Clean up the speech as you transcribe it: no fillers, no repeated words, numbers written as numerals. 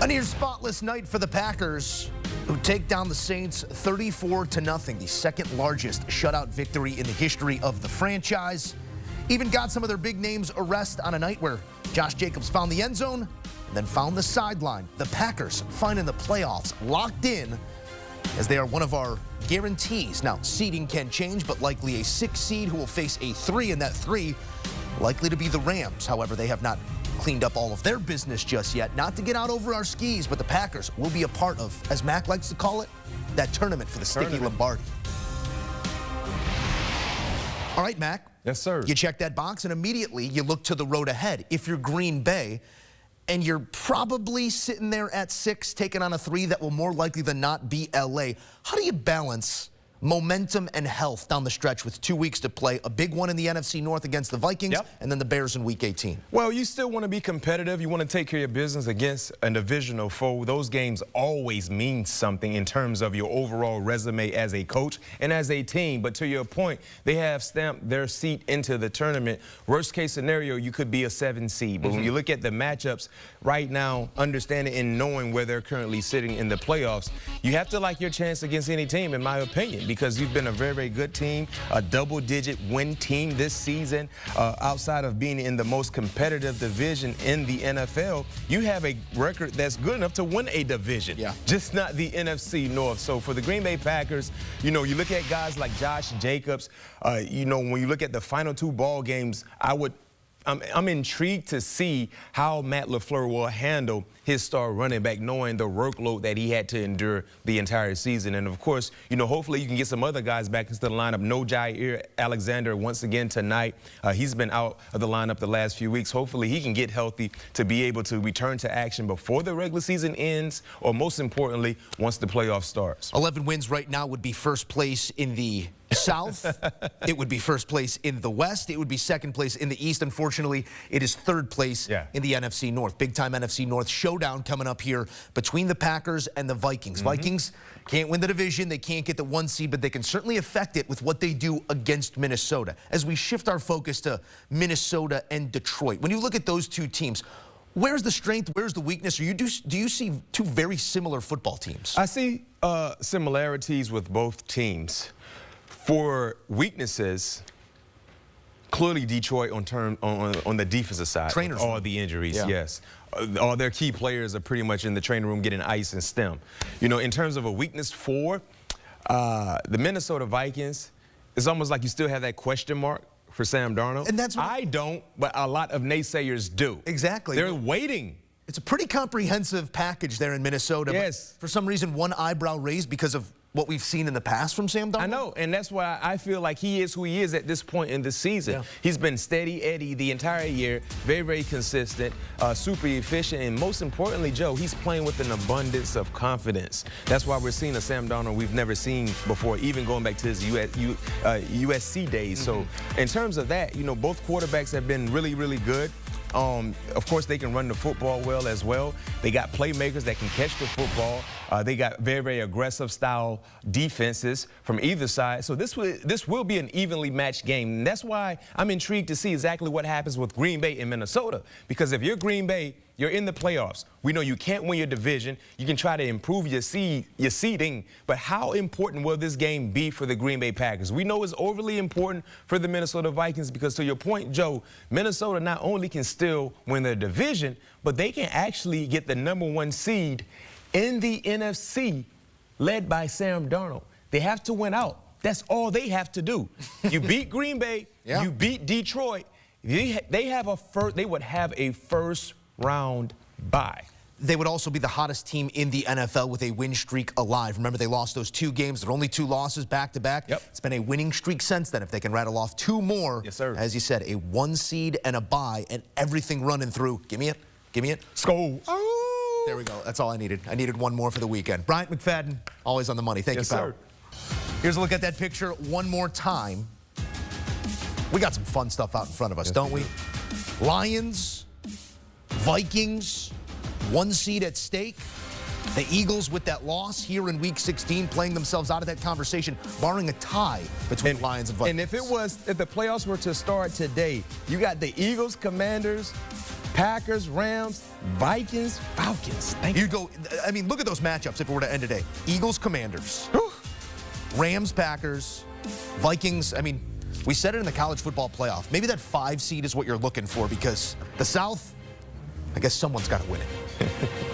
A near spotless night for the Packers, who take down the Saints 34-0, the second largest shutout victory in the history of the franchise. Even got some of their big names a rest on a night where Josh Jacobs found the end zone and then found the sideline. The Packers finding the playoffs locked in as they are one of our guarantees. Now, seeding can change, but likely a 6 seed who will face a 3, and that 3 likely to be the Rams. However, they have not cleaned up all of their business just yet. Not to get out over our skis, but the Packers will be a part of, as Mac likes to call it, that tournament for the Sticky Lombardi. All right, Mac. Yes, sir. You check that box, and immediately you look to the road ahead. If you're Green Bay, and you're probably sitting there at 6, taking on a 3 that will more likely than not be LA, how do you balance momentum and health down the stretch with 2 weeks to play, a big one in the NFC North against the Vikings, and then the Bears in Week 18? Well, you still want to be competitive. You want to take care of your business against a divisional foe. Those games always mean something in terms of your overall resume as a coach and as a team. But to your point, they have stamped their seat into the tournament. Worst case scenario, you could be a 7 seed. But when you look at the matchups right now, understanding and knowing where they're currently sitting in the playoffs, you have to like your chance against any team, in my opinion, because you've been a very, very good team, a double-digit win team this season. Outside of being in the most competitive division in the NFL, you have a record that's good enough to win a division, just not the NFC North. So for the Green Bay Packers, you know, you look at guys like Josh Jacobs, you know, when you look at the final 2 ball games, I'm intrigued to see how Matt LaFleur will handle his star running back, knowing the workload that he had to endure the entire season. And, of course, you know, hopefully you can get some other guys back into the lineup. No Jair Alexander once again tonight. He's been out of the lineup the last few weeks. Hopefully he can get healthy to be able to return to action before the regular season ends, or most importantly, once the playoff starts. 11 wins right now would be first place in the South. It would be first place in the West. It would be second place in the East. Unfortunately, it is third place in the NFC North. Big-time NFC North showdown coming up here between the Packers and the Vikings. Vikings can't win the division. They can't get the 1 seed, but they can certainly affect it with what they do against Minnesota. As we shift our focus to Minnesota and Detroit, when you look at those 2 teams, where's the strength? Where's the weakness? Or do you see 2 very similar football teams? I see similarities with both teams. For weaknesses, clearly Detroit on the defensive side. Trainers. All the injuries, yes. All their key players are pretty much in the training room getting ice and stem. You know, in terms of a weakness for the Minnesota Vikings, it's almost like you still have that question mark for Sam Darnold. And that's what I don't, but a lot of naysayers do. Exactly. They're waiting. It's a pretty comprehensive package there in Minnesota. Yes. But for some reason, one eyebrow raised because of what we've seen in the past from Sam Darnold. I know, and that's why I feel like he is who he is at this point in the season. He's been steady Eddie the entire year, very, very consistent, super efficient, and most importantly, Joe, he's playing with an abundance of confidence. That's why we're seeing a Sam Darnold we've never seen before, even going back to his USC days. So in terms of that, you know, both quarterbacks have been really, really good. Of course, they can run the football well as well. They got playmakers that can catch the football. They got very, very aggressive style defenses from either side. So this will be an evenly matched game. And that's why I'm intrigued to see exactly what happens with Green Bay and Minnesota. Because if you're Green Bay, you're in the playoffs. We know you can't win your division. You can try to improve your seeding. But how important will this game be for the Green Bay Packers? We know it's overly important for the Minnesota Vikings because, to your point, Joe, Minnesota not only can still win their division, but they can actually get the #1 seed in the NFC, led by Sam Darnold. They have to win out. That's all they have to do. You beat Green Bay, you beat Detroit. They would have a first-round bye. They would also be the hottest team in the NFL with a win streak alive. Remember, they lost those 2 games. There are only 2 losses back-to-back. It's been a winning streak since then. If they can rattle off 2 more, as you said, a 1 seed and a bye and everything running through. Give me it. Give me it. Skull. There we go. That's all I needed. I needed 1 more for the weekend. Bryant McFadden, always on the money. Thank you, pal. Here's a look at that picture one more time. We got some fun stuff out in front of us, don't we? Lions, Vikings, 1 seed at stake. The Eagles, with that loss here in Week 16, playing themselves out of that conversation, barring a tie between Lions and Vikings. And if the playoffs were to start today, you got the Eagles, Commanders, Packers, Rams, Vikings, Falcons. You go, I mean, look at those matchups if it were to end today. Eagles, Commanders. Rams, Packers, Vikings. I mean, we said it in the college football playoff. Maybe that 5 seed is what you're looking for because the South, I guess someone's got to win it.